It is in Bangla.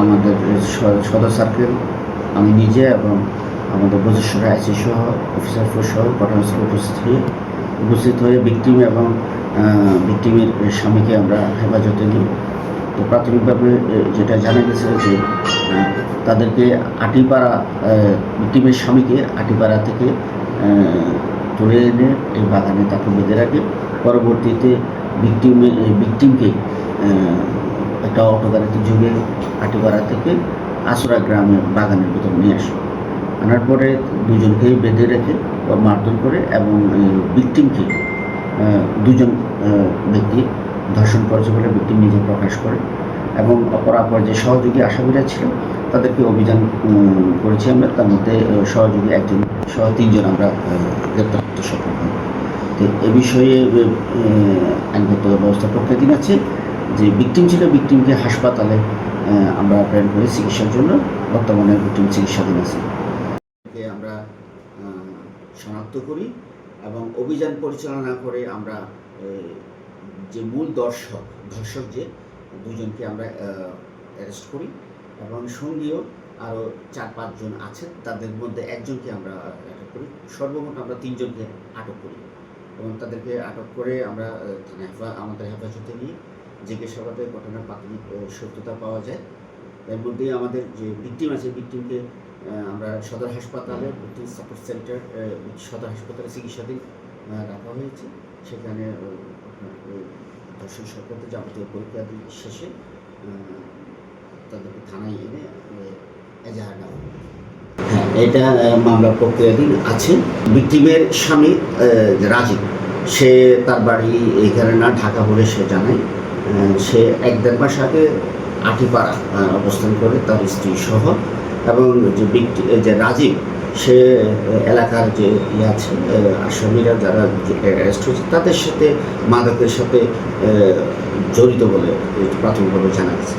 আমাদের সদর সার্কেল, আমি নিজে এবং আমাদের বজেশ্বর আইসি সহ অফিসার ফোর্স সহ ঘটনাস্থলে উপস্থিত হয়ে ভিকটিম এবং ভিকটিমের স্বামীকে আমরা হেফাজতে নিই। তো প্রাথমিকভাবে যেটা জানা গেছে যে তাদেরকে আটিপাড়া, ভিকটিমের স্বামীকে আটিপাড়া থেকে তুলে এনে এই বাগানে তাকে বেঁধে রাখে। পরবর্তীতে ভিকটিমকে একটা অটো গাড়িতে যুগে আটিপাড়া থেকে আসরা গ্রামের বাগানের ভিতরে নিয়ে আসে। আনার পরে দুজনকেই বেঁধে রেখে মারধর করে এবং ভিকটিমকে দুজন ব্যক্তি ধর্ষণ করেছে বলে ভিকটিম নিজে প্রকাশ করে এবং অপরাপর যে সহযোগী আসামিরা ছিল তাদেরকে অভিযান করেছি আমরা। তার মধ্যে সহযোগী একজন সহ 3 জন আমরা গ্রেপ্তার করতে সক্ষম হই। তো এ বিষয়ে আইনগত ব্যবস্থা প্রক্রিয়াধীন আছে। যে ভিকটিম ছিল, ভিকটিমকে হাসপাতালে আমরা প্রেরণ করি চিকিৎসার জন্য। বর্তমানে ভিকটিম চিকিৎসাধীন আছে। আমরা শনাক্ত করি এবং অভিযান পরিচালনা করে আমরা যে মূল ধর্ষক যে দুজনকে আমরা অ্যারেস্ট করি এবং সঙ্গীয় আরও 4-5 জন আছেন, তাদের মধ্যে একজনকে আমরা আটক করি। সর্বমোট আমরা 3 জনকে আটক করি এবং তাদেরকে আটক করে আমরা আমাদের হেফাজতে নিয়ে জিজ্ঞাসাবাদে ঘটনার প্রাথমিক সত্যতা পাওয়া যায়। এর মধ্যেই আমাদের যে ভিকটিম আছে, ভিকটিমকে আমরা সদর হাসপাতালে ভিকটিম সাপোর্ট সেন্টার সদর হাসপাতালে চিকিৎসাধীন রাখা হয়েছে। সেখানে ধর্ষণ সংক্রান্ত যাবতীয় পরীক্ষা শেষে তাদেরকে থানায় এনে এজাহার দেওয়া হবে। হ্যাঁ, এটা মামলা প্রক্রিয়াধীন আছে। ভিকটিমের স্বামী রাজীব, সে তার বাড়ি এইখানে না, ঢাকা বলে সে জানায়। সে 1-1.5 মাস আগে আটিপাড়া অবস্থান করে তার স্ত্রী সহ, এবং যে রাজীব সে এলাকার যে আছে আসামিরা যারা অ্যারেস্ট হয়েছে তাদের সাথে মাদকের সাথে জড়িত বলে প্রাথমিকভাবে জানা গেছে।